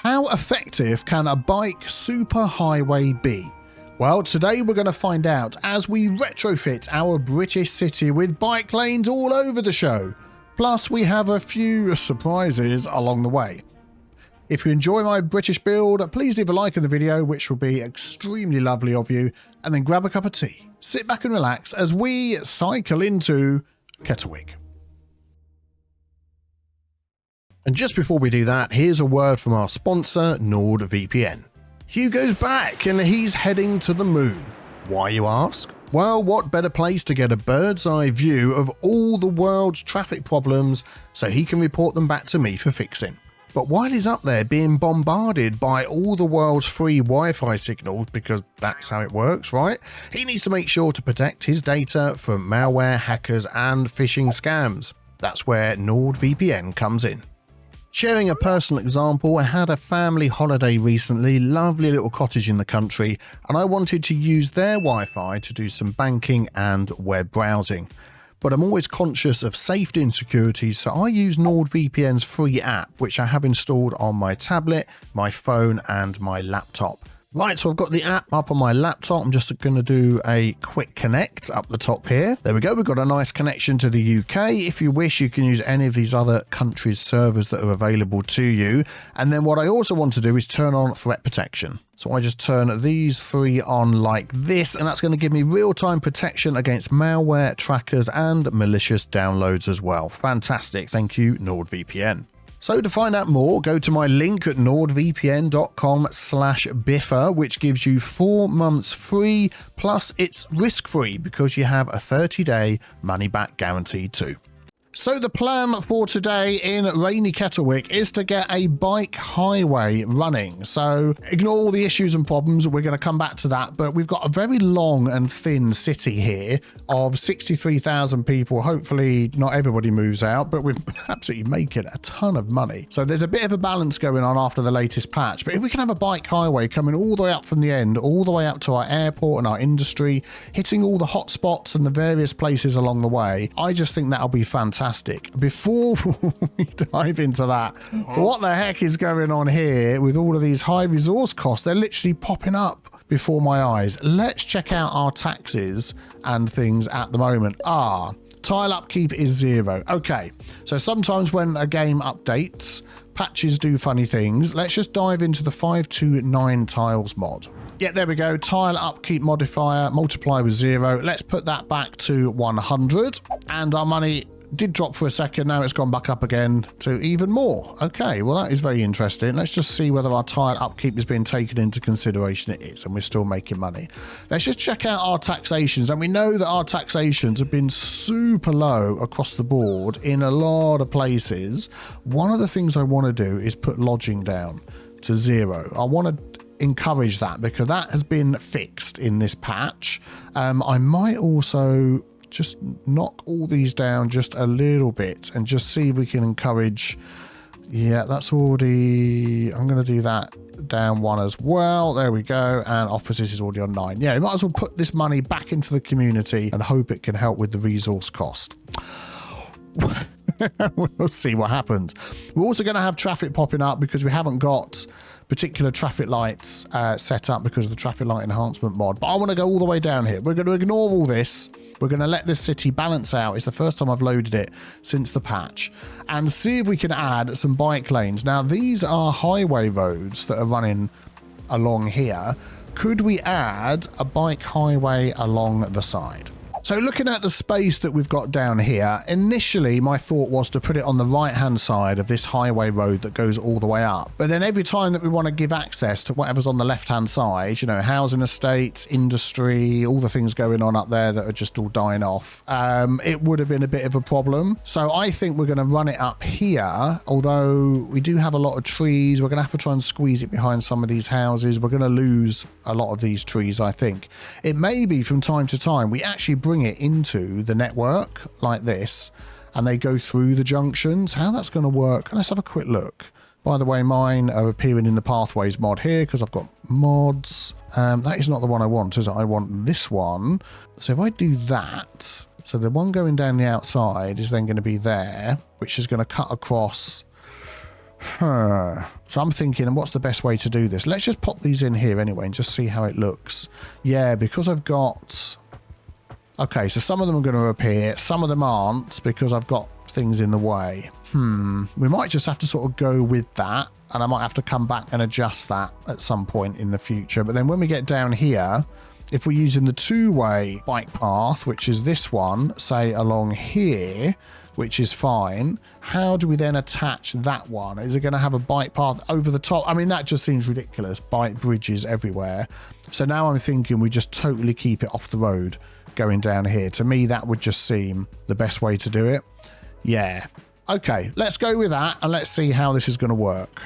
How effective can a bike superhighway be? Well, today we're going to find out as we retrofit our British city with bike lanes all over the show. Plus, we have a few surprises along the way. If you enjoy my British build, please leave a like in the video, which will be extremely lovely of you, and then grab a cup of tea. Sit back and relax as we cycle into Kettlewick. And just before we do that, here's a word from our sponsor, NordVPN. Hugo's back and he's heading to the moon. Why, you ask? Well, what better place to get a bird's eye view of all the world's traffic problems so he can report them back to me for fixing. But while he's up there being bombarded by all the world's free Wi-Fi signals, because that's how it works, right? He needs to make sure to protect his data from malware, hackers and phishing scams. That's where NordVPN comes in. Sharing a personal example, I had a family holiday recently, lovely little cottage in the country, and I wanted to use their Wi-Fi to do some banking and web browsing. But I'm always conscious of safety and security, so I use NordVPN's free app, which I have installed on my tablet, my phone and my laptop. Right, so I've got the app up on my laptop. I'm just going to do a quick connect up the top here. There we go. We've got a nice connection to the UK. If you wish, you can use any of these other countries' servers that are available to you. And then what I also want to do is turn on threat protection. So I just turn these three on like this, and that's going to give me real-time protection against malware, trackers, and malicious downloads as well. Fantastic. Thank you, NordVPN. So to find out more, go to my link at nordvpn.com/Biffa, which gives you 4 months free, plus it's risk-free because you have a 30-day money-back guarantee too. So the plan for today in rainy Kettlewick is to get a bike highway running. So ignore all the issues and problems. We're going to come back to that. But we've got a very long and thin city here of 63,000 people. Hopefully not everybody moves out, but we're absolutely making a ton of money. So there's a bit of a balance going on after the latest patch. But if we can have a bike highway coming all the way up from the end, all the way up to our airport and our industry, hitting all the hot spots and the various places along the way, I just think that'll be fantastic. Before we dive into that, what the heck is going on here with all of these high resource costs? They're literally popping up before my eyes. Let's check out our taxes and things at the moment. Tile upkeep is 0. Okay, so sometimes when a game updates, patches do funny things. Let's just dive into the 529 tiles mod. Yeah, there we go. Tile upkeep modifier, multiply with 0. Let's put that back to 100. And our money did drop for a second. Now it's gone back up again to even more. Okay, well, that is very interesting. Let's just see whether our tile upkeep is being taken into consideration. It is, and we're still making money. Let's just check out our taxations. And we know that our taxations have been super low across the board in a lot of places. One of the things I want to do is put lodging down to 0. I want to encourage that because that has been fixed in this patch. I might also just knock all these down just a little bit and just see if we can encourage. Yeah, that's already, I'm going to do that down 1 as well. There we go. And offices is already on 9. Yeah, we might as well put this money back into the community and hope it can help with the resource cost. We'll see what happens. We're also going to have traffic popping up because we haven't got particular traffic lights set up because of the traffic light enhancement mod. But I want to go all the way down here. We're going to ignore all this. We're going to let this city balance out. It's the first time I've loaded it since the patch, and see if we can add some bike lanes. Now, these are highway roads that are running along here. Could we add a bike highway along the side? So looking at the space that we've got down here, initially my thought was to put it on the right-hand side of this highway road that goes all the way up. But then every time that we want to give access to whatever's on the left-hand side, you know, housing estates, industry, all the things going on up there that are just all dying off, it would have been a bit of a problem. So I think we're going to run it up here, although we do have a lot of trees. We're going to have to try and squeeze it behind some of these houses. We're going to lose a lot of these trees, I think. It may be from time to time we actually bring it into the network like this and they go through the junctions. How that's going to work, let's have a quick look. By the way, mine are appearing in the pathways mod here because I've got mods. That is not the one I want, is it? I want this one. So if I do that, so the one going down the outside is then going to be there, which is going to cut across. So I'm thinking, and what's the best way to do this? Let's just pop these in here anyway and just see how it looks. Yeah, because I've got... Okay, so some of them are going to appear. Some of them aren't because I've got things in the way. We might just have to sort of go with that. And I might have to come back and adjust that at some point in the future. But then when we get down here, if we're using the two-way bike path, which is this one, say along here, which is fine, how do we then attach that one? Is it going to have a bike path over the top? I mean, that just seems ridiculous. Bike bridges everywhere. So now I'm thinking we just totally keep it off the road going down here. To me, that would just seem the best way to do it. Yeah. Okay, let's go with that and let's see how this is going to work.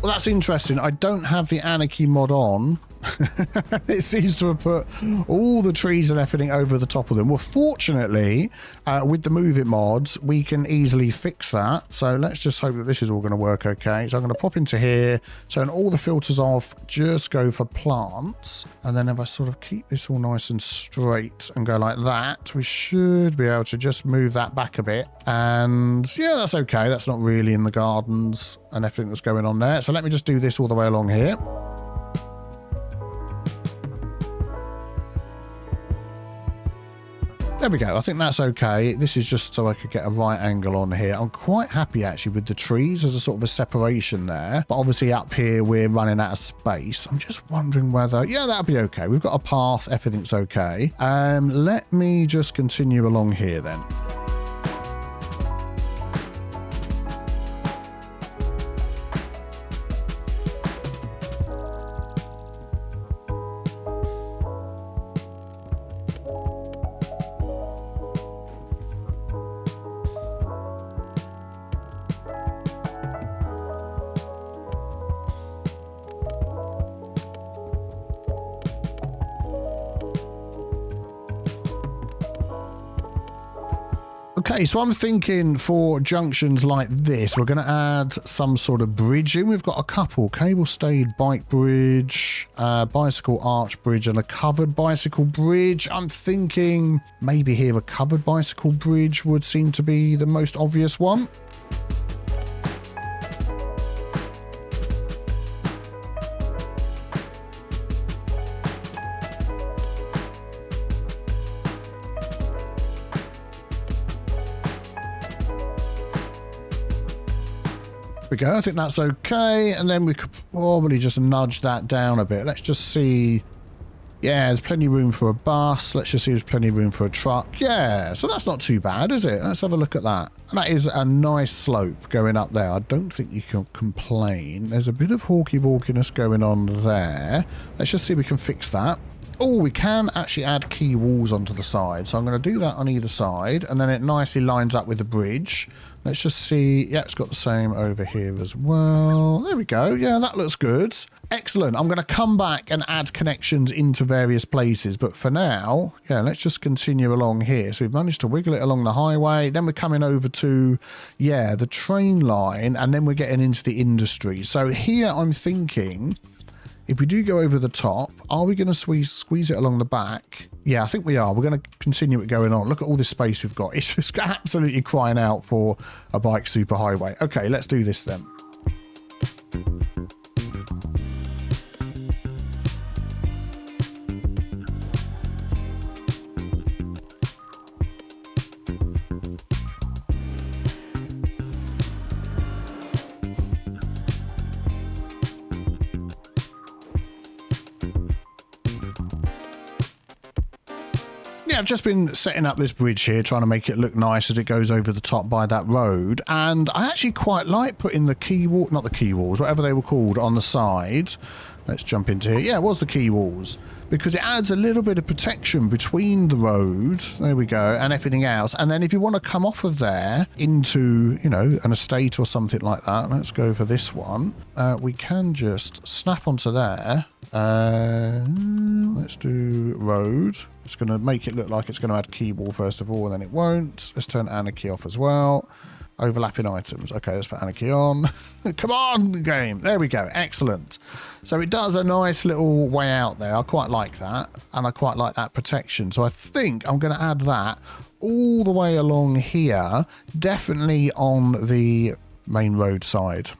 Well, that's interesting. I don't have the Anarchy mod on. It seems to have put all the trees and everything over the top of them. Well, fortunately, with the Move It mods, we can easily fix that. So let's just hope that this is all going to work okay. So I'm going to pop into here, turn all the filters off, just go for plants. And then if I sort of keep this all nice and straight and go like that, we should be able to just move that back a bit. And yeah, that's okay. That's not really in the gardens and everything that's going on there. So let me just do this all the way along here. There we go. I think that's okay. This is just so I could get a right angle on here. I'm quite happy actually with the trees as a sort of a separation there. But obviously up here we're running out of space. I'm just wondering whether... Yeah, that'll be okay. We've got a path. Everything's okay. Let me just continue along here then. Okay, so I'm thinking for junctions like this, we're going to add some sort of bridge in. We've got a couple, cable-stayed bike bridge, bicycle arch bridge, and a covered bicycle bridge. I'm thinking maybe here a covered bicycle bridge would seem to be the most obvious one. We go. I think that's okay. And then we could probably just nudge that down a bit. Let's just see. Yeah, there's plenty of room for a bus. Let's just see if there's plenty of room for a truck. Yeah, so that's not too bad, is it? Let's have a look at that. And that is a nice slope going up there. I don't think you can complain. There's a bit of hawky-walkiness going on there. Let's just see if we can fix that. Oh, we can actually add key walls onto the side. So I'm going to do that on either side. And then it nicely lines up with the bridge. Let's just see. Yeah, it's got the same over here as well. There we go. Yeah, that looks good. Excellent. I'm going to come back and add connections into various places. But for now, yeah, let's just continue along here. So we've managed to wiggle it along the highway. Then we're coming over to, yeah, the train line. And then we're getting into the industry. So here I'm thinking... If we do go over the top, are we going to squeeze it along the back? Yeah, I think we are. We're going to continue it going on. Look at all this space we've got. It's just absolutely crying out for a bike superhighway. Okay, let's do this then. I've just been setting up this bridge here, trying to make it look nice as it goes over the top by that road. And I actually quite like putting the key wall, not the key walls, whatever they were called, on the side. Let's jump into here. Yeah, it was the key walls. Because it adds a little bit of protection between the road, there we go, and everything else. And then if you want to come off of there into, you know, an estate or something like that, let's go for this one. We can just snap onto there. Let's do road. It's going to make it look like it's going to add key wall first of all, and then it won't. Let's turn Anarchy off as well. Overlapping items. Okay, let's put anarchy on. Come on, game. There we go. Excellent. So it does a nice little way out there. I quite like that. And I quite like that protection. So I think I'm going to add that all the way along here. Definitely on the main road side.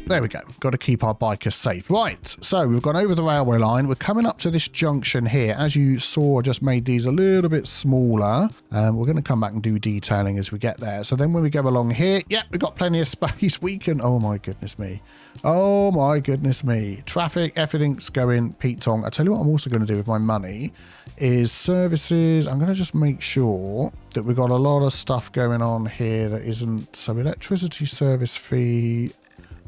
There we go. Got to keep our bikers safe. Right, so we've gone over the railway line. We're coming up to this junction here. As you saw, I just made these a little bit smaller. We're going to come back and do detailing as we get there. So then when we go along here, yep, we've got plenty of space. We can... Oh, my goodness me. Oh, my goodness me. Traffic, everything's going Pete Tong. I tell you what I'm also going to do with my money is services. I'm going to just make sure that we've got a lot of stuff going on here that isn't... So electricity service fee...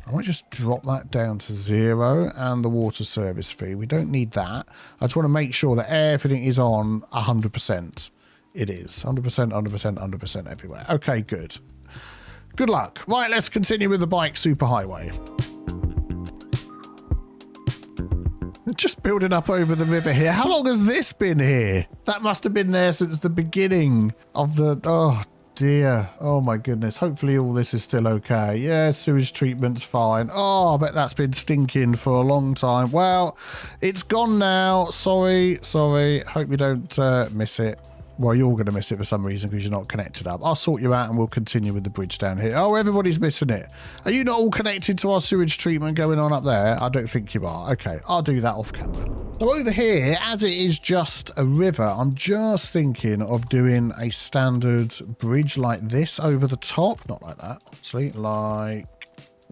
I might just drop that down to 0 and the water service fee. We don't need that. I just want to make sure that everything is on 100%. It is 100%, 100%, 100% everywhere. Okay, good. Good luck. Right, let's continue with the bike superhighway. Just building up over the river here. How long has this been here? That must have been there since the beginning of the... Oh, dear. Oh my goodness. Hopefully all this is still okay. Yeah, sewage treatment's fine. Oh, I bet that's been stinking for a long time. Well, it's gone now. Sorry. Hope you don't miss it. Well, you're going to miss it for some reason because you're not connected up. I'll sort you out and we'll continue with the bridge down here. Oh, everybody's missing it. Are you not all connected to our sewage treatment going on up there? I don't think you are. Okay, I'll do that off camera. So over here, as it is just a river, I'm just thinking of doing a standard bridge like this over the top. Not like that, obviously. Like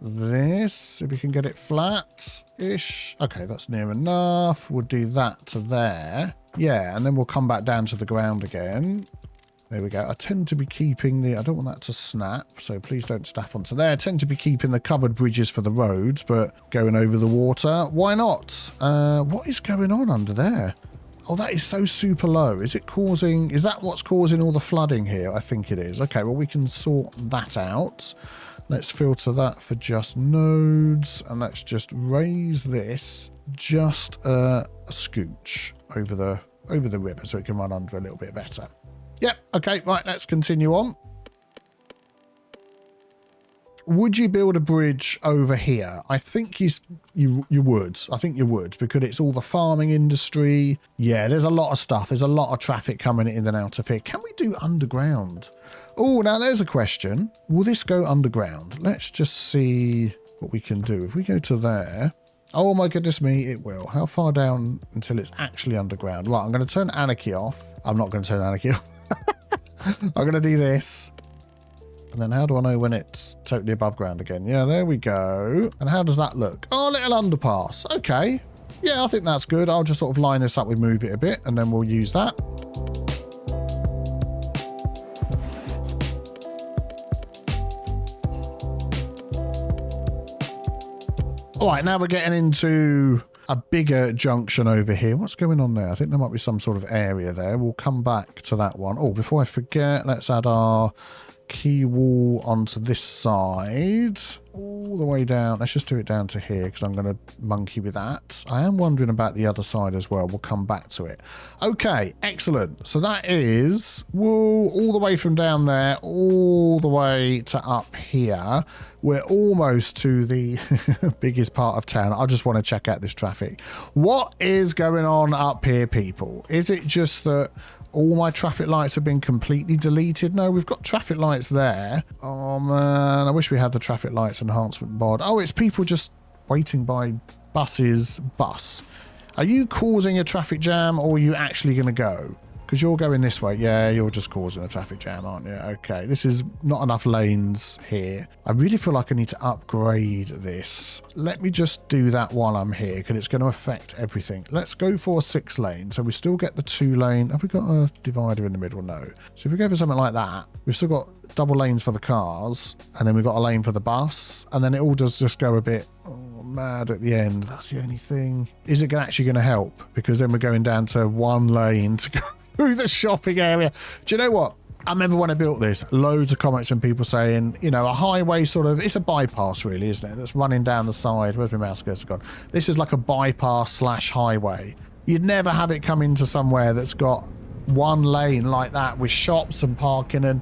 this, if we can get it flat-ish. Okay, that's near enough. We'll do that to there. Yeah, and then we'll come back down to the ground again. There we go. I tend to be keeping the... I don't want that to snap, so please don't snap onto there. I tend to be keeping the covered bridges for the roads, but going over the water, why not? What is going on under there? Oh, that is so super low. Is it causing... Is that what's causing all the flooding here? I think it is. Okay, well, we can sort that out. Let's filter that for just nodes, and let's just raise this just a scooch over the river so it can run under a little bit better. Yep, okay, right, let's continue on. Would you build a bridge over here? I think you would. I think you would, because it's all the farming industry. Yeah, there's a lot of stuff. There's a lot of traffic coming in and out of here. Can we do underground? Oh, now there's a question. Will this go underground? Let's just see what we can do. If we go to there... Oh my goodness me, it will. How far down until it's actually underground? Right, I'm going to turn anarchy off. I'm not going to turn anarchy off. I'm going to do this. And then how do I know when it's totally above ground again? Yeah, there we go. And how does that look? Oh, little underpass. Okay. Yeah, I think that's good. I'll just sort of line this up. We move it a bit and then we'll use that. All right, now we're getting into a bigger junction over here. What's going on there? I think there might be some sort of area there. We'll come back to that one. Oh, before I forget, let's add our key wall onto this side all the way down. Let's just do it down to here because I'm going to monkey with that. I am wondering about the other side as well. We'll come back to it. Okay, excellent. So that is all the way from down there all the way to up here. We're almost to the biggest part of town. I just want to check out this traffic. What is going on up here, people? Is it just that all my traffic lights have been completely deleted? No, we've got traffic lights there. Oh man, I wish we had the traffic lights enhancement mod. Oh, it's people just waiting by buses. Are you causing a traffic jam or are you actually going to go? Because you're going this way. Yeah, you're just causing a traffic jam, aren't you? Okay, this is not enough lanes here. I really feel like I need to upgrade this. Let me just do that while I'm here because it's going to affect everything. Let's go for 6 lane. So we still get the 2 lane. Have we got a divider in the middle? No. So if we go for something like that, we've still got double lanes for the cars and then we've got a lane for the bus and then it all does just go a bit mad at the end. That's the only thing. Is it actually going to help? Because then we're going down to 1 lane to go through the shopping area. Do you know what? I remember when I built this, loads of comments from people saying, you know, a highway sort of, it's a bypass really, isn't it? That's running down the side. Where's my mouse cursor gone? This is like a bypass / highway. You'd never have it come into somewhere that's got one lane like that with shops and parking. And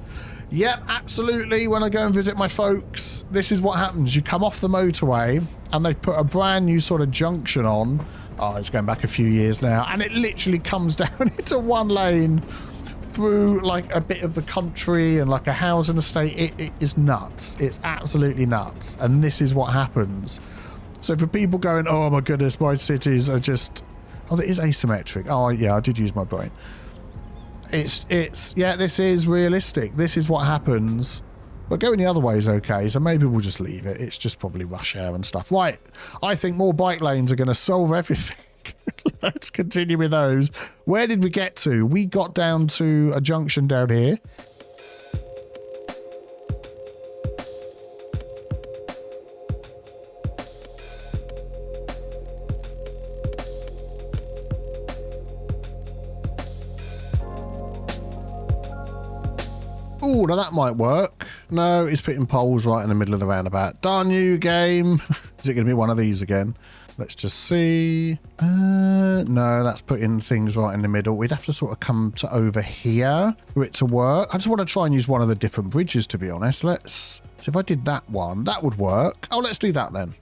yep, absolutely, when I go and visit my folks, this is what happens. You come off the motorway and they put a brand new sort of junction on. Oh, it's going back a few years now, and it literally comes down into one lane through like a bit of the country and like a housing estate. It is nuts. It's absolutely nuts. And this is what happens. So for people going, oh my goodness, my cities are just, oh, it is asymmetric. Oh yeah, I did use my brain. Yeah, this is realistic. This is what happens. But going the other way is okay, so maybe we'll just leave it. It's just probably rush hour and stuff. Right, I think more bike lanes are going to solve everything. Let's continue with those. Where did we get to? We got down to a junction down here. Oh, now that might work. No, it's putting poles right in the middle of the roundabout. Darn you, game. Is it going to be one of these again? Let's just see. No, that's putting things right in the middle. We'd have to sort of come to over here for it to work. I just want to try and use one of the different bridges, to be honest. So if I did that one, that would work. Oh, let's do that then.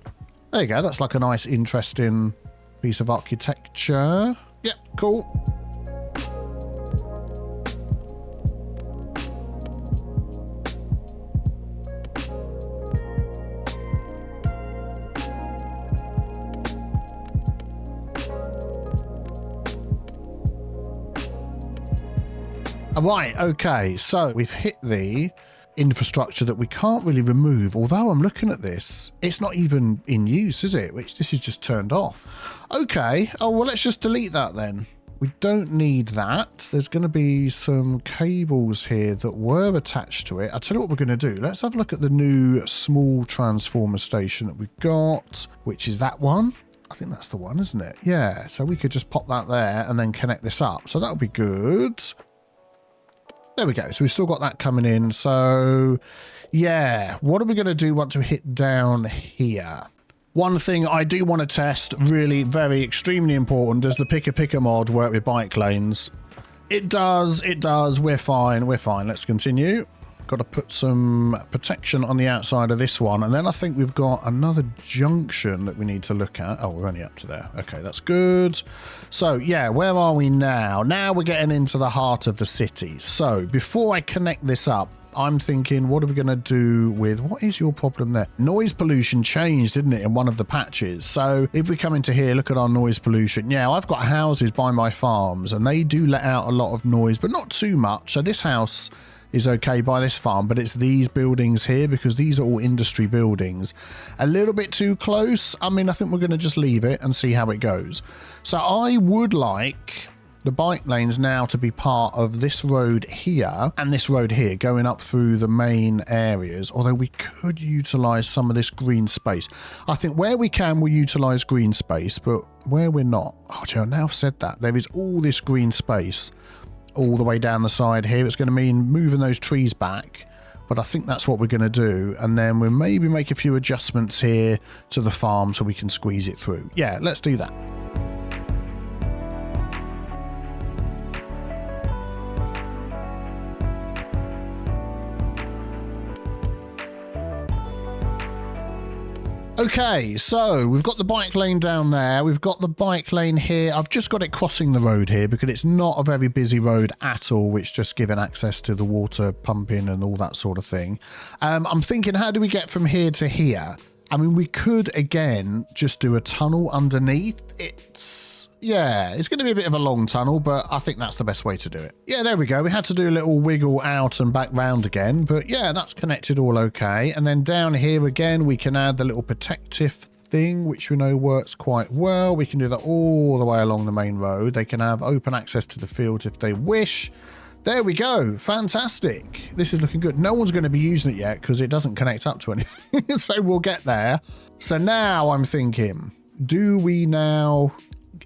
There you go. That's like a nice, interesting piece of architecture. Yep, cool. Right, okay, so we've hit the infrastructure that we can't really remove, although I'm looking at this, it's not even in use, is it? Which this is just turned off. Okay, oh, well, let's just delete that then. We don't need that. There's going to be some cables here that were attached to it. I'll tell you what we're going to do. Let's have a look at the new small transformer station that we've got, which is that one. I think that's the one, isn't it? Yeah, so we could just pop that there and then connect this up. So that'll be good. There we go. So we've still got that coming in. So yeah, what are we going to do once we hit down here? One thing I do want to test, really very extremely important, does the Picker mod work with bike lanes? It does. It does. We're fine. We're fine. Let's continue. Got to put some protection on the outside of this one. And then I think we've got another junction that we need to look at. Oh, we're only up to there. Okay, that's good. So yeah, where are we now? Now we're getting into the heart of the city. So before I connect this up, I'm thinking, what are we going to do with, what is your problem there? Noise pollution changed, didn't it, in one of the patches? So if we come into here, look at our noise pollution. Yeah, I've got houses by my farms and they do let out a lot of noise, but not too much. So this house is okay by this farm, but it's these buildings here because these are all industry buildings. A little bit too close. I mean, I think we're going to just leave it and see how it goes. So I would like the bike lanes now to be part of this road here and this road here going up through the main areas, although we could utilize some of this green space. I think where we can, we'll utilize green space, but where we're not, oh, Joe, now I've said that, there is all this green space all the way down the side here. It's going to mean moving those trees back, but I think that's what we're going to do, and then we'll maybe make a few adjustments here to the farm so we can squeeze it through. Yeah, let's do that. Okay, so we've got the bike lane down there. We've got the bike lane here. I've just got it crossing the road here because it's not a very busy road at all, which just giving access to the water pumping and all that sort of thing. I'm thinking, how do we get from here to here? I mean, we could, again, just do a tunnel underneath. Yeah, it's going to be a bit of a long tunnel, but I think that's the best way to do it. Yeah, there we go. We had to do a little wiggle out and back round again, but yeah, that's connected all okay. And then down here again, we can add the little protective thing, which we know works quite well. We can do that all the way along the main road. They can have open access to the fields if they wish. There we go. Fantastic. This is looking good. No one's going to be using it yet because it doesn't connect up to anything. So we'll get there. So now I'm thinking, do we now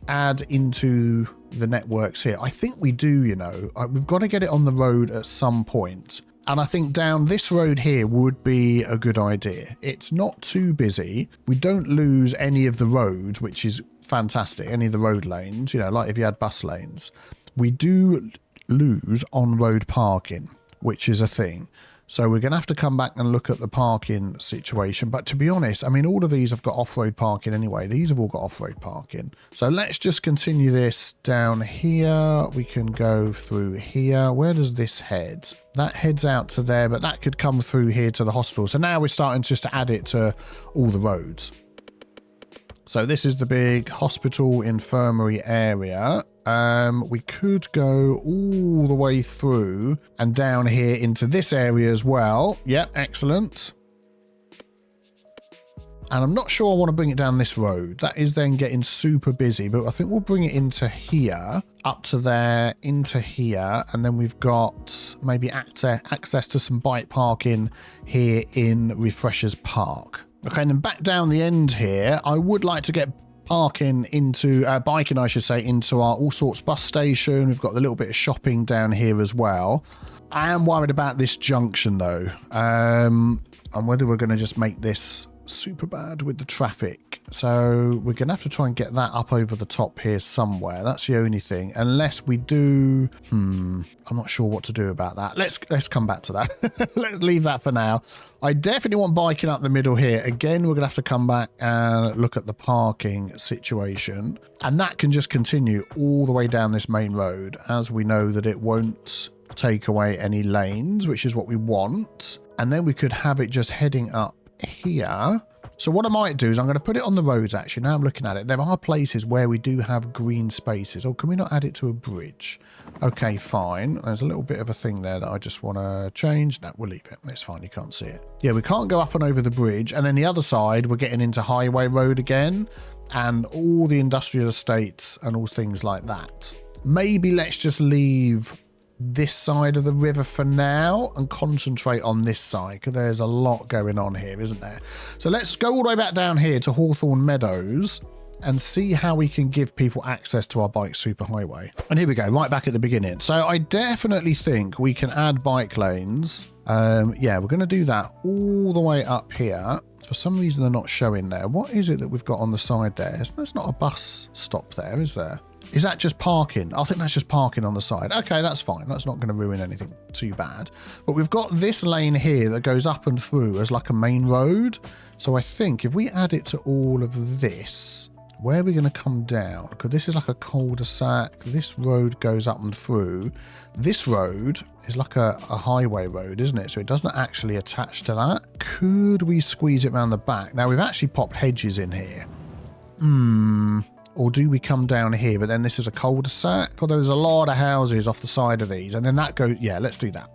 add into the networks here? I think we do, you know. We've got to get it on the road at some point. And I think down this road here would be a good idea. It's not too busy. We don't lose any of the road, which is fantastic. Any of the road lanes, you know, like if you had bus lanes. We do lose on-road parking, which is a thing. So we're going to have to come back and look at the parking situation. But to be honest, I mean, all of these have got off-road parking anyway. These have all got off-road parking. So let's just continue this down here. We can go through here. Where does this head? That heads out to there, but that could come through here to the hospital. So now we're starting just to add it to all the roads. So this is the big hospital infirmary area. We could go all the way through and down here into this area as well. Yep, excellent. And I'm not sure I want to bring it down this road. That is then getting super busy, but I think we'll bring it into here, up to there, into here, and then we've got maybe access to some bike parking here in Refreshers Park. Okay, and then back down the end here, I would like to get parking into, biking I should say, into our all sorts bus station. We've got a little bit of shopping down here as well. I am worried about this junction though, and whether we're going to just make this super bad with the traffic. So we're going to have to try and get that up over the top here somewhere. That's the only thing. Unless we do... I'm not sure what to do about that. Let's come back to that. Let's leave that for now. I definitely want biking up the middle here. Again, we're going to have to come back and look at the parking situation. And that can just continue all the way down this main road, as we know that it won't take away any lanes, which is what we want. And then we could have it just heading up here. So what I might do is I'm going to put it on the roads. Actually, now I'm looking at it, there are places where we do have green spaces. Or can we not add it to a bridge? Okay, fine. There's a little bit of a thing there that I just want to change. No, we'll leave it. It's fine, you can't see it. Yeah, we can't go up and over the bridge. And then the other side, we're getting into highway road again, and all the industrial estates and all things like that. Maybe let's just leave this side of the river for now and concentrate on this side, because there's a lot going on here, isn't there? So let's go all the way back down here to Hawthorne Meadows and see how we can give people access to our bike superhighway. And here we go, right back at the beginning. So I definitely think we can add bike lanes. Yeah, we're going to do that all the way up here. For some reason they're not showing there. What is it that we've got on the side there? There's not a bus stop there, is there? Is that just parking? I think that's just parking on the side. Okay, that's fine. That's not going to ruin anything too bad. But we've got this lane here that goes up and through as like a main road. So I think if we add it to all of this, where are we going to come down? Because this is like a cul-de-sac. This road goes up and through. This road is like a highway road, isn't it? So it doesn't actually attach to that. Could we squeeze it around the back? Now, we've actually popped hedges in here. Or do we come down here? But then this is a cul-de-sac. Or there's a lot of houses off the side of these. And then that goes... Yeah, let's do that.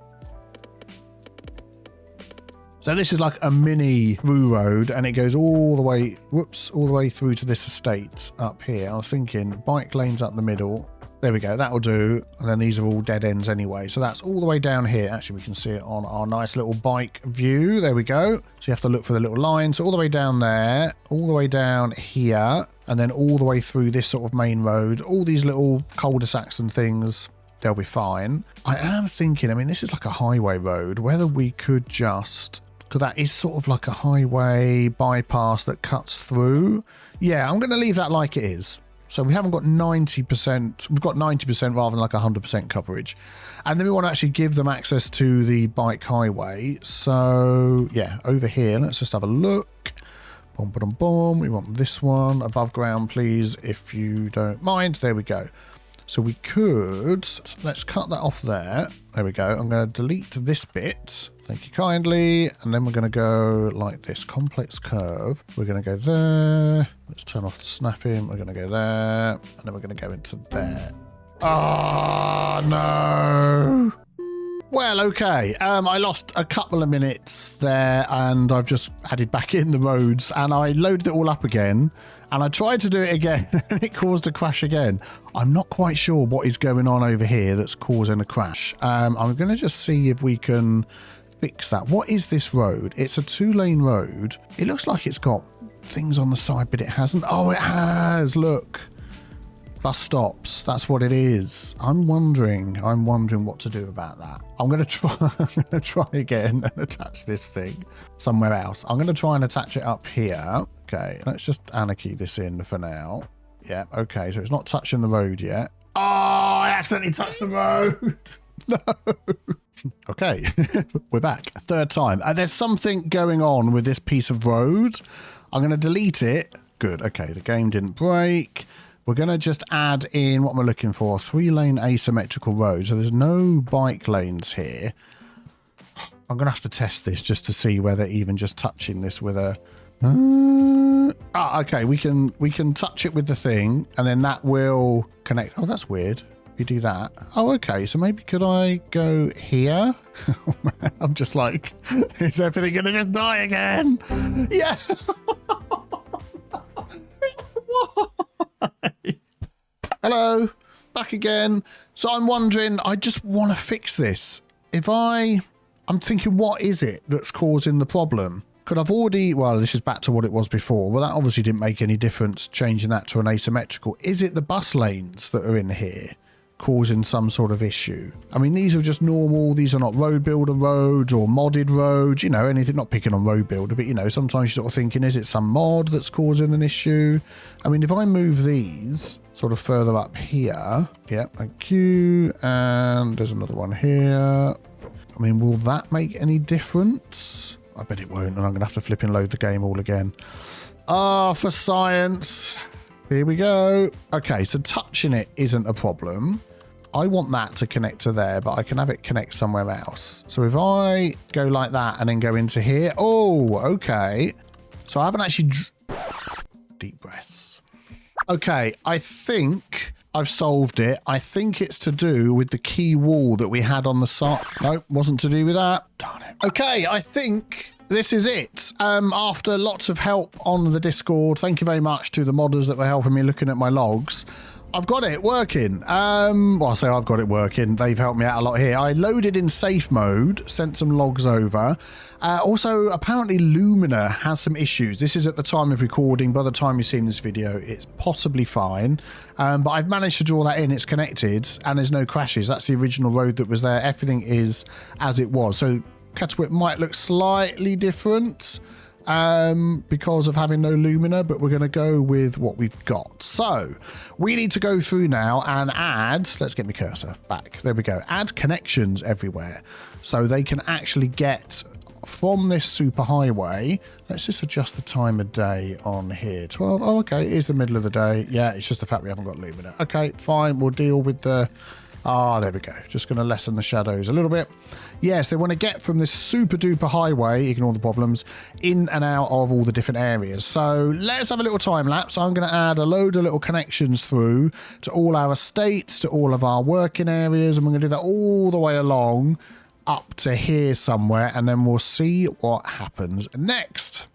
So this is like a mini through road. And it goes all the way... Whoops. All the way through to this estate up here. I was thinking bike lanes up the middle. There we go. That'll do. And then these are all dead ends anyway. So that's all the way down here. Actually, we can see it on our nice little bike view. There we go. So you have to look for the little line. So all the way down there. All the way down here. And then all the way through this sort of main road. All these little cul-de-sacs and things, they'll be fine. I am thinking, I mean, this is like a highway road. Whether we could just... Because that is sort of like a highway bypass that cuts through. Yeah, I'm going to leave that like it is. So we haven't got 90%. We've got 90% rather than like 100% coverage. And then we want to actually give them access to the bike highway. So, yeah, over here, let's just have a look. Boom, boom, boom. We want this one above ground, please, if you don't mind. There we go. So we could, let's cut that off there. There we go. I'm going to delete this bit. Thank you kindly. And then we're going to go like this, complex curve. We're going to go there. Let's turn off the snapping. We're going to go there. And then we're going to go into there. Oh, no. Well, okay. I lost a couple of minutes there and I've just added back in the roads and I loaded it all up again and I tried to do it again and it caused a crash again. I'm not quite sure what is going on over here that's causing a crash. I'm going to just see if we can fix that. What is this road? It's a 2-lane road. It looks like it's got things on the side, but it hasn't. Oh, it has. Look. Bus stops. That's what it is. I'm wondering what to do about that. I'm going to try again and attach this thing somewhere else. I'm going to try and attach it up here. Okay, let's just anarchy this in for now. Yeah, okay, so it's not touching the road yet. Oh, it accidentally touched the road. No. Okay, we're back. Third time. There's something going on with this piece of road. I'm going to delete it. Good. Okay, the game didn't break. We're going to just add in what we're looking for. 3-lane asymmetrical road. So there's no bike lanes here. I'm going to have to test this just to see whether even just touching this with a... okay, we can touch it with the thing and then that will connect. Oh, that's weird. You do that. Oh, okay. So maybe could I go here? I'm just like, is everything going to just die again? Yeah. Hello, back again. So I'm wondering, I just want to fix this. I'm thinking, what is it that's causing the problem? Could I've already, well, this is back to what it was before. Well, that obviously didn't make any difference changing that to an asymmetrical. Is it the bus lanes that are in here causing some sort of issue? I mean, these are just normal. These are not road builder roads or modded roads, you know, anything, not picking on road builder, but, you know, sometimes you're sort of thinking, is it some mod that's causing an issue? I mean, if I move these sort of further up here, yeah, thank you. And there's another one here. I mean, will that make any difference? I bet it won't, and I'm going to have to flip and load the game all again. Ah, for science. Here we go. Okay, so touching it isn't a problem. I want that to connect to there, but I can have it connect somewhere else. So if I go like that and then go into here. Oh, okay. So I haven't actually... Deep breaths. Okay, I think... I've solved it. I think it's to do with the key wall that we had on the side. Nope, wasn't to do with that. Darn it. Okay, I think this is it. After lots of help on the Discord, thank you very much to the modders that were helping me looking at my logs. I've got it working. Well, I say I've got it working. They've helped me out a lot here. I loaded in safe mode, sent some logs over. Also, apparently Lumina has some issues. This is at the time of recording. By the time you've seen this video, it's possibly fine. But I've managed to draw that in. It's connected and there's no crashes. That's the original road that was there. Everything is as it was. So Kettlewick might look slightly different because of having no Lumina, but we're going to go with what we've got. So we need to go through now and add, let's get my cursor back. There we go. Add connections everywhere so they can actually get from this super highway. Let's just adjust the time of day on here. 12. Oh, okay. It is the middle of the day. Yeah, it's just the fact we haven't got Lumina. Okay, fine. We'll deal with the... Ah, there we go. Just going to lessen the shadows a little bit. Yes, they want to get from this super duper highway, ignore the problems, in and out of all the different areas. So let's have a little time lapse. I'm going to add a load of little connections through to all our estates, to all of our working areas, and we're going to do that all the way along up to here somewhere, and then we'll see what happens next.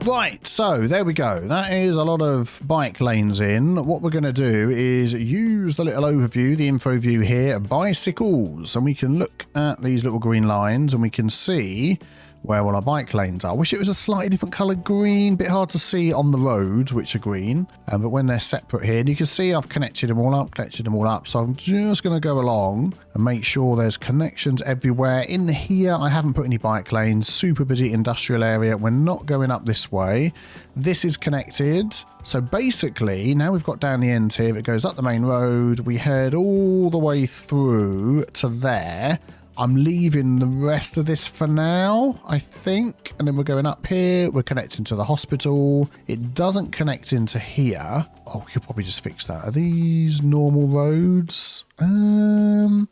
Right, so there we go. That is a lot of bike lanes in. What we're going to do is use the little overview, the info view here, bicycles, and we can look at these little green lines and we can see where all our bike lanes are. I wish it was a slightly different colour green, bit hard to see on the roads which are green, but when they're separate here, and you can see I've connected them all up, so I'm just going to go along and make sure there's connections everywhere. In here I haven't put any bike lanes, super busy industrial area, we're not going up this way. This is connected, so basically now we've got down the end here, it goes up the main road, we head all the way through to there. I'm leaving the rest of this for now, I think. And then we're going up here. We're connecting to the hospital. It doesn't connect into here. Oh, we could probably just fix that. Are these normal roads? I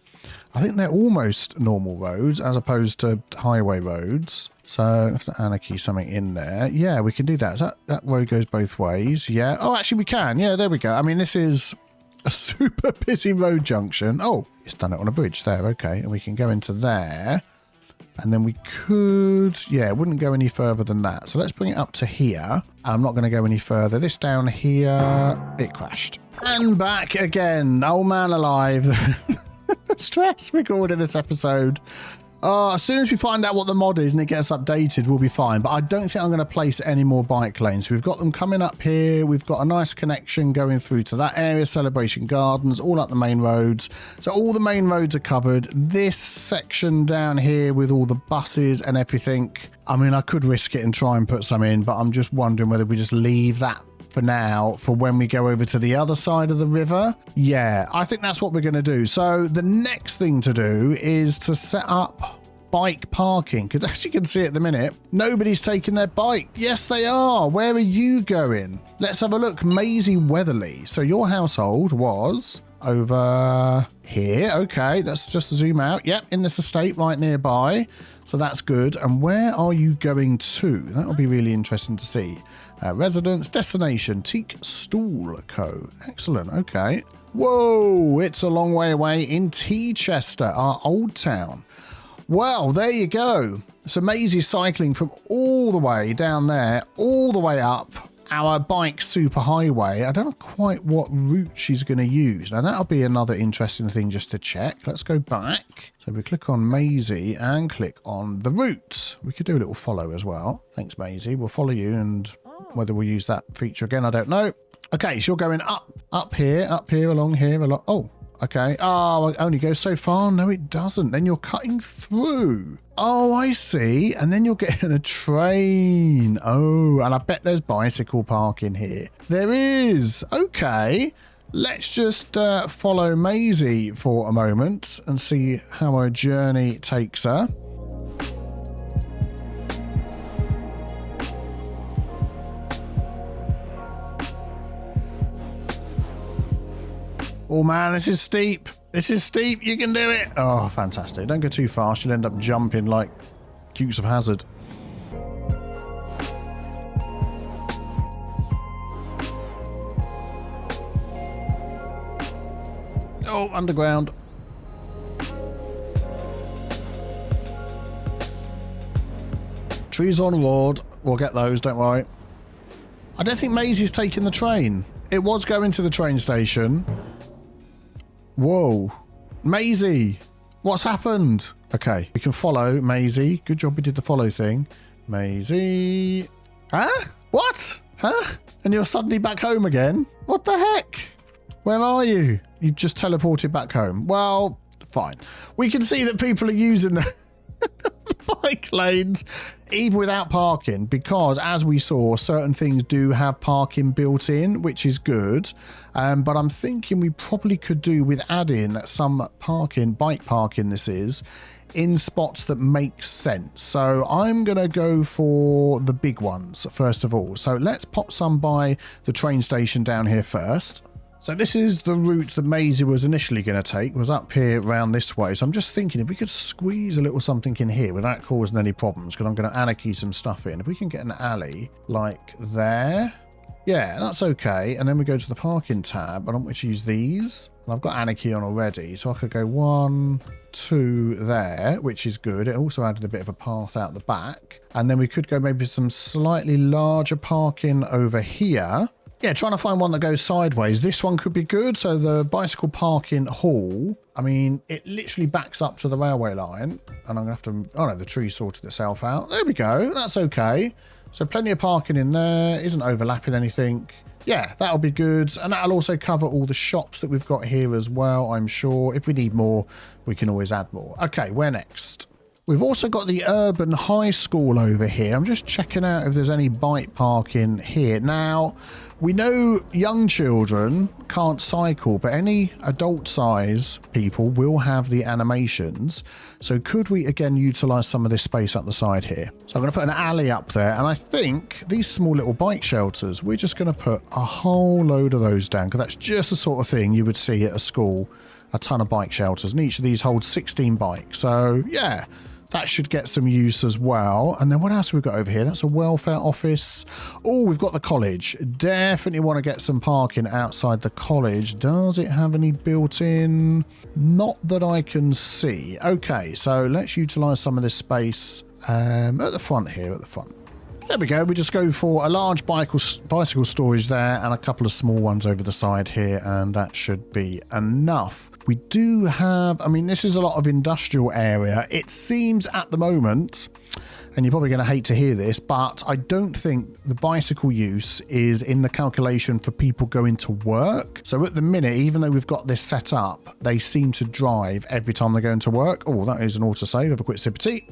think they're almost normal roads as opposed to highway roads. So I have to anarchy something in there. Yeah, we can do that. That road goes both ways. Yeah. Oh, actually we can. Yeah, there we go. I mean, this is a super busy road junction. Oh, it's done it on a bridge there. Okay, and we can go into there, and then we could, yeah, it wouldn't go any further than that. So let's bring it up to here. I'm not going to go any further. This down here, it crashed. And back again. Oh man alive. Stress recording this episode. As soon as we find out what the mod is and it gets updated, we'll be fine. But I don't think I'm going to place any more bike lanes. We've got them coming up here. We've got a nice connection going through to that area, Celebration Gardens, all up the main roads. So all the main roads are covered. This section down here with all the buses and everything, I mean, I could risk it and try and put some in, but I'm just wondering whether we just leave that for now for when we go over to the other side of the river. Yeah, I think that's what we're going to do. So the next thing to do is to set up bike parking, because as you can see at the minute, nobody's taking their bike. Yes, they are. Where are you going? Let's have a look. Maisie Weatherly. So your household was over here. Okay, let's just zoom out. Yep, in this estate right nearby. So that's good. And where are you going to? That'll be really interesting to see. Residence, destination, Teak Stool Co. Excellent. Okay. Whoa, it's a long way away in Teachester, our old town. Well, there you go. So Maisie's cycling from all the way down there, all the way up our bike superhighway. I don't know quite what route she's going to use. Now, that'll be another interesting thing just to check. Let's go back. So we click on Maisie and click on the route. We could do a little follow as well. Thanks, Maisie. We'll follow you, and whether we'll use that feature again, I don't know. Okay, so you're going up here, along here, along. Oh, okay. Oh, it only goes so far. No, it doesn't. Then you're cutting through. Oh, I see. And then you're getting a train. Oh, and I bet there's bicycle parking here. There is. Okay. Let's just follow Maisie for a moment and see how her journey takes her. Oh man, this is steep. This is steep. You can do it. Oh, fantastic. Don't go too fast. You'll end up jumping like Dukes of Hazzard. Oh, underground. Trees on road. We'll get those, don't worry. I don't think Maisie's taking the train. It was going to the train station. Whoa. Maisie, what's happened? Okay, we can follow Maisie. Good job we did the follow thing. Maisie. Huh? What? Huh? And you're suddenly back home again? What the heck? Where are you? You just teleported back home. Well, fine. We can see that people are using the bike lanes even without parking, because as we saw, certain things do have parking built in, which is good. But I'm thinking we probably could do with adding some parking, bike parking this is, in spots that make sense. So I'm going to go for the big ones first of all. So let's pop some by the train station down here first. So this is the route that Maisie was initially going to take, was up here around this way. So I'm just thinking if we could squeeze a little something in here without causing any problems, because I'm going to anarchy some stuff in. If we can get an alley like there. Yeah, that's okay. And then we go to the parking tab. I don't want to use these. And I've got anarchy on already. So I could go 1, 2 there, which is good. It also added a bit of a path out the back. And then we could go maybe some slightly larger parking over here. Yeah, trying to find one that goes sideways. This one could be good. So the bicycle parking hall, I mean, it literally backs up to the railway line. And I'm going to have to... Oh, no, the tree sorted itself out. There we go. That's okay. So plenty of parking in there. Isn't overlapping anything. Yeah, that'll be good. And that'll also cover all the shops that we've got here as well, I'm sure. If we need more, we can always add more. Okay, where next? We've also got the Urban High School over here. I'm just checking out if there's any bike parking here. Now, we know young children can't cycle, but any adult size people will have the animations. So could we again utilize some of this space up the side here? So I'm going to put an alley up there, and I think these small little bike shelters, we're just going to put a whole load of those down, because that's just the sort of thing you would see at a school, a ton of bike shelters, and each of these holds 16 bikes. So yeah, that should get some use as well. And then what else have we got over here? That's a welfare office. Oh, we've got the college. Definitely want to get some parking outside the college. Does it have any built-in? Not that I can see. Okay, so let's utilize some of this space at the front here, at the front. There we go. We just go for a large bicycle storage there and a couple of small ones over the side here, and that should be enough. We do have, I mean, this is a lot of industrial area. It seems at the moment, and you're probably going to hate to hear this, but I don't think the bicycle use is in the calculation for people going to work. So at the minute, even though we've got this set up, they seem to drive every time they go into work. Oh, that is an autosave. Have a quick sip of tea.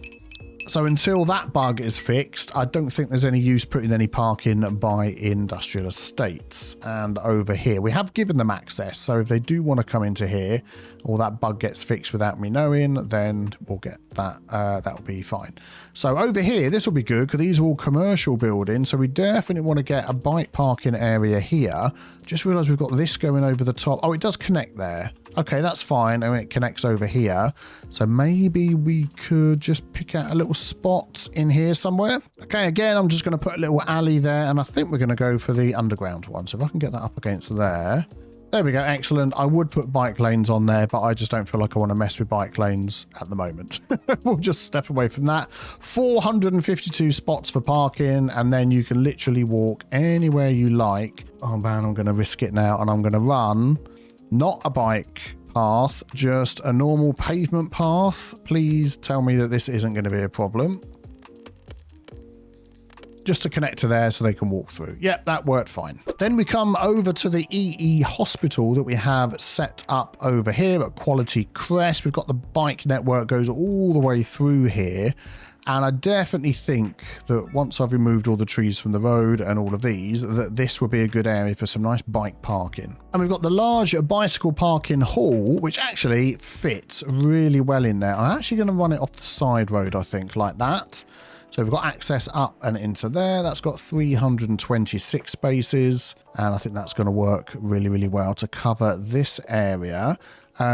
So until that bug is fixed, I don't think there's any use putting any parking by industrial estates. And over here, we have given them access. So if they do want to come into here, or that bug gets fixed without me knowing, then we'll get that. That'll be fine. So over here, this will be good because these are all commercial buildings. So we definitely want to get a bike parking area here. Just realised we've got this going over the top. Oh, it does connect there. Okay, that's fine. And it connects over here. So maybe we could just pick out a little spot in here somewhere. Okay, again, I'm just going to put a little alley there. And I think we're going to go for the underground one. So if I can get that up against there. There we go. Excellent. I would put bike lanes on there, but I just don't feel like I want to mess with bike lanes at the moment. We'll just step away from that. 452 spots for parking, and then you can literally walk anywhere you like. Oh, man, I'm going to risk it now, and I'm going to run. Not a bike path, just a normal pavement path. Please tell me that this isn't going to be a problem. Just to connect to there so they can walk through. Yep, that worked fine. Then we come over to the EE hospital that we have set up over here at Quality Crest. We've got the bike network goes all the way through here. And I definitely think that once I've removed all the trees from the road and all of these, that this will be a good area for some nice bike parking. And we've got the large bicycle parking hall, which actually fits really well in there. I'm actually going to run it off the side road, I think, like that. So we've got access up and into there. That's got 326 spaces. And I think that's going to work really, really well to cover this area.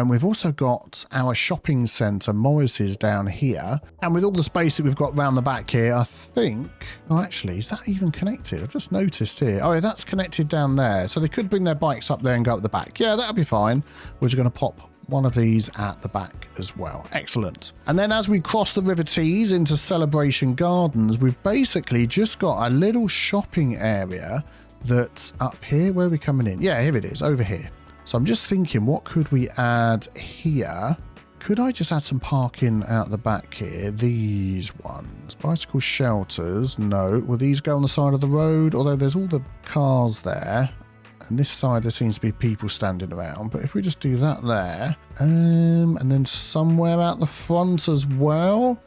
We've also got our shopping centre, Morris's, down here. And with all the space that we've got round the back here, I think... Oh, actually, is that even connected? I've just noticed here. Oh, yeah, that's connected down there. So they could bring their bikes up there and go up the back. Yeah, that'll be fine. We're just going to pop one of these at the back as well. Excellent. And then as we cross the River Tees into Celebration Gardens, we've basically just got a little shopping area that's up here. Where are we coming in? Yeah, here it is, over here. So I'm just thinking, what could we add here? Could I just add some parking out the back here? These ones. Bicycle shelters. No. Will these go on the side of the road? Although there's all the cars there. And this side, there seems to be people standing around. But if we just do that there. And then somewhere out the front as well.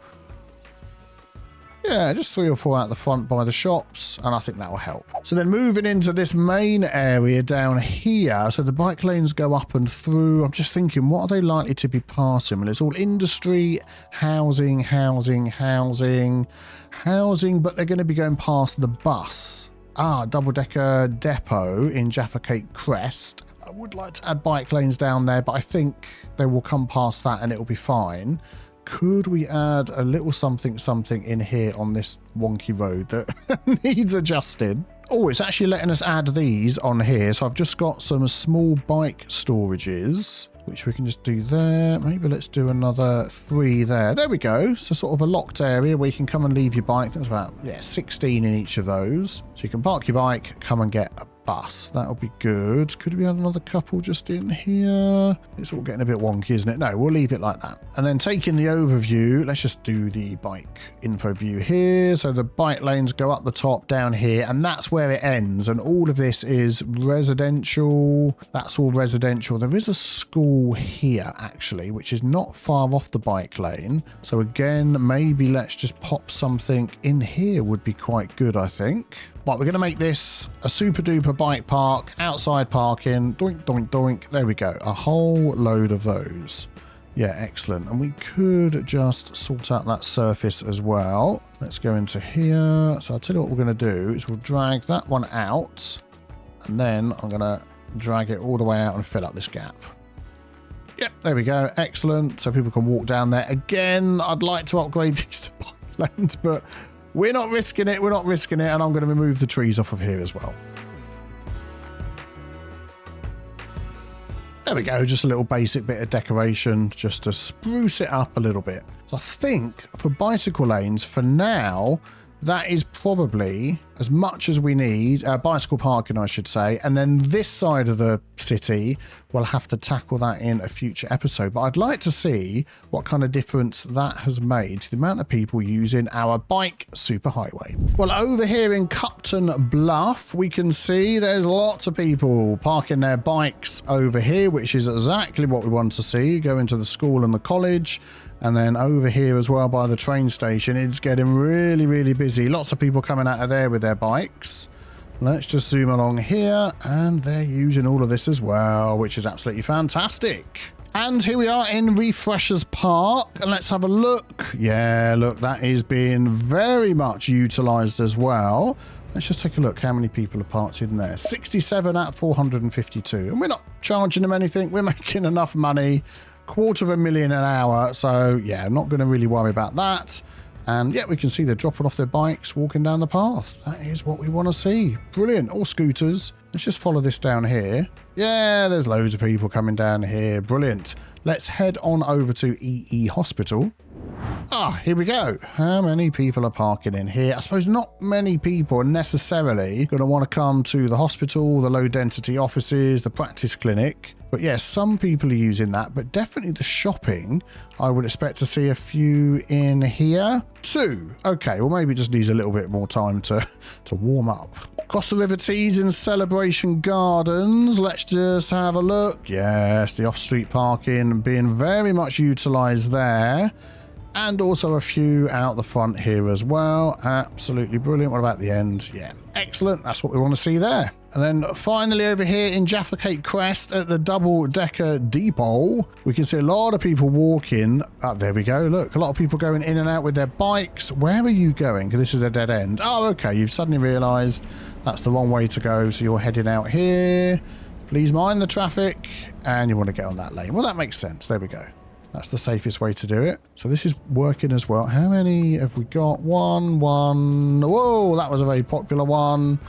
Yeah, just 3 or 4 out the front by the shops. And I think that will help. So then moving into this main area down here. So the bike lanes go up and through. I'm just thinking, what are they likely to be passing? Well, it's all industry, housing. But they're going to be going past the bus. Double-decker depot in Jaffa Cake Crest. I would like to add bike lanes down there, but I think they will come past that and it'll be fine. Could we add a little something in here on this wonky road that needs adjusting? Oh, it's actually letting us add these on here. So I've just got some small bike storages, which we can just do there. Maybe let's do another 3 there. There we go. So sort of a locked area where you can come and leave your bike. That's about, 16 in each of those. So you can park your bike, come and get a bus. That'll be good. Could we have another couple just in here? It's all getting a bit wonky, isn't it? No, we'll leave it like that. And then taking the overview, let's just do the bike info view here. So the bike lanes go up the top down here, and that's where it ends. And all of this is residential. That's all residential. There is a school here, actually, which is not far off the bike lane. So again, maybe let's just pop something in here would be quite good, I think. Right, we're going to make this a super duper bike park, outside parking, doink, doink, doink. There we go. A whole load of those. Yeah, excellent. And we could just sort out that surface as well. Let's go into here. So I'll tell you what we're going to do is we'll drag that one out, and then I'm going to drag it all the way out and fill up this gap. Yep, there we go. Excellent. So people can walk down there. Again, I'd like to upgrade these to bike lanes, but we're not risking it. We're not risking it. And I'm going to remove the trees off of here as well. There we go. Just a little basic bit of decoration just to spruce it up a little bit. So I think for bicycle lanes, for now, that is probably as much as we need, bicycle parking, I should say. And then this side of the city, we'll have to tackle that in a future episode. But I'd like to see what kind of difference that has made to the amount of people using our bike superhighway. Well, over here in Cupton Bluff, we can see there's lots of people parking their bikes over here, which is exactly what we want to see, going to the school and the college. And then over here as well by the train station, it's getting really, really busy. Lots of people coming out of there with their bikes. Let's just zoom along here, and they're using all of this as well, which is absolutely fantastic. And here we are in Refreshers Park, and let's have a look. Yeah, look, that is being very much utilized as well. Let's just take a look how many people are parked in there. 67 out of 452. And we're not charging them anything. We're making enough money. $250,000 an hour. So yeah, I'm not going to really worry about that. And yeah, we can see they're dropping off their bikes, walking down the path. That is what we want to see. Brilliant. Or scooters. Let's just follow this down here. Yeah, there's loads of people coming down here. Brilliant. Let's head on over to EE Hospital. Ah, here we go. How many people are parking in here? I suppose not many people are necessarily going to want to come to the hospital, the low density offices, the practice clinic. But yes, some people are using that, but definitely the shopping, I would expect to see a few in here. 2. Okay, well, maybe it just needs a little bit more time to warm up. Across the River Tees in Celebration Gardens, let's just have a look. Yes, the off-street parking being very much utilised there. And also a few out the front here as well. Absolutely brilliant. What about the end? Yeah, excellent. That's what we want to see there. And then finally over here in Jaffa Cake Crest at the double-decker depot, we can see a lot of people walking. Oh, there we go. Look, a lot of people going in and out with their bikes. Where are you going? Because this is a dead end. Oh, okay. You've suddenly realised that's the wrong way to go. So you're heading out here. Please mind the traffic. And you want to get on that lane. Well, that makes sense. There we go. That's the safest way to do it. So this is working as well. How many have we got? One. Whoa, that was a very popular one.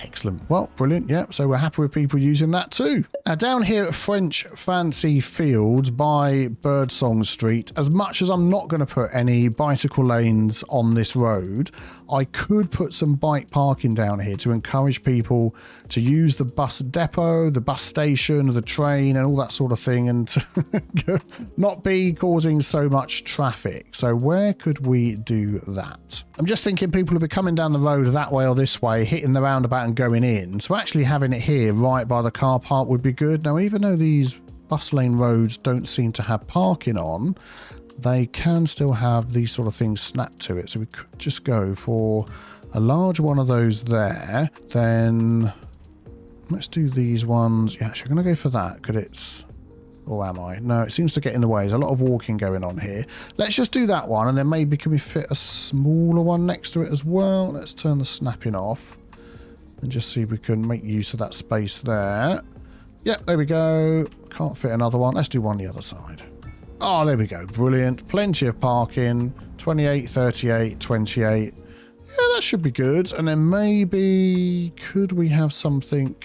Excellent. Well, brilliant. Yep. So we're happy with people using that too. Now down here at French Fancy Fields by Birdsong Street, as much as I'm not going to put any bicycle lanes on this road, I could put some bike parking down here to encourage people to use the bus depot, the bus station, the train and all that sort of thing, and to not be causing so much traffic. So where could we do that? I'm just thinking people will be coming down the road that way or this way, hitting the roundabout and going in. So actually having it here right by the car park would be good. Now, even though these bus lane roads don't seem to have parking on, they can still have these sort of things snapped to it. So we could just go for a large one of those there. Then let's do these ones. Yeah, actually, I'm going to go for that because it's... Or am I? No, it seems to get in the way. There's a lot of walking going on here. Let's just do that one, and then maybe can we fit a smaller one next to it as well? Let's turn the snapping off and just see if we can make use of that space there. Yep, there we go. Can't fit another one. Let's do one the other side. Oh, there we go. Brilliant. Plenty of parking. 28, 38, 28. Yeah, that should be good. And then maybe could we have something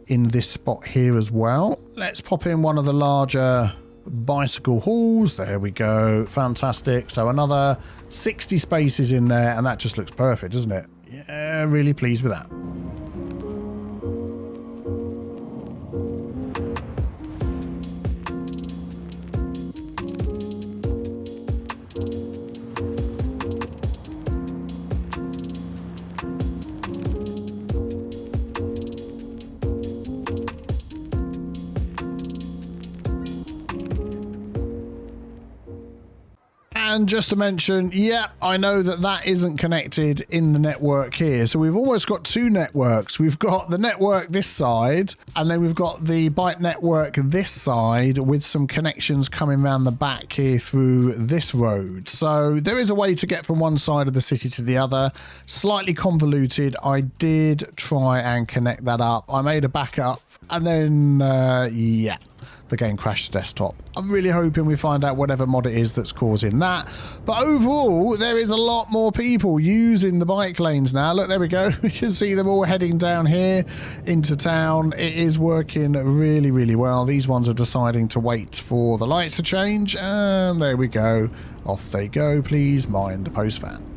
in this spot here as well? Let's pop in one of the larger bicycle halls. There we go. Fantastic. So another 60 spaces in there, and that just looks perfect, doesn't it? Yeah, really pleased with that. And just to mention, yeah, I know that that isn't connected in the network here. So we've almost got two networks. We've got the network this side, and then we've got the bike network this side with some connections coming around the back here through this road. So there is a way to get from one side of the city to the other. Slightly convoluted. I did try and connect that up. I made a backup, and then, yeah, the game crashed the desktop. I'm really hoping we find out whatever mod it is that's causing that. But overall, there is a lot more people using the bike lanes now. Look, there we go. We can see them all heading down here into town. It is working really, really well. These ones are deciding to wait for the lights to change. And there we go. Off they go. Please mind the post van.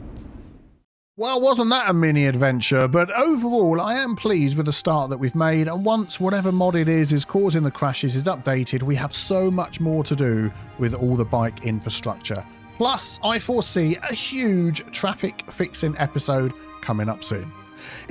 Well, wasn't that a mini adventure? But overall, I am pleased with the start that we've made. And once whatever mod it is causing the crashes is updated, we have so much more to do with all the bike infrastructure. Plus, I foresee a huge traffic fixing episode coming up soon.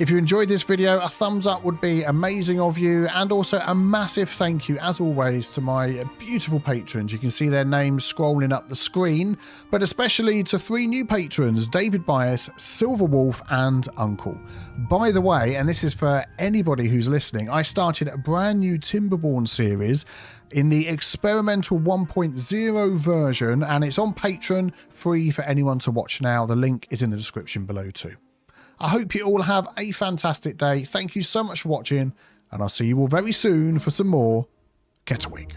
If you enjoyed this video, a thumbs up would be amazing of you, and also a massive thank you, as always, to my beautiful patrons. You can see their names scrolling up the screen, but especially to 3 new patrons, David Bias, Silver Wolf, and Uncle. By the way, and this is for anybody who's listening, I started a brand new Timberborn series in the experimental 1.0 version, and it's on Patreon, free for anyone to watch now. The link is in the description below too. I hope you all have a fantastic day. Thank you so much for watching, and I'll see you all very soon for some more Kettlewick.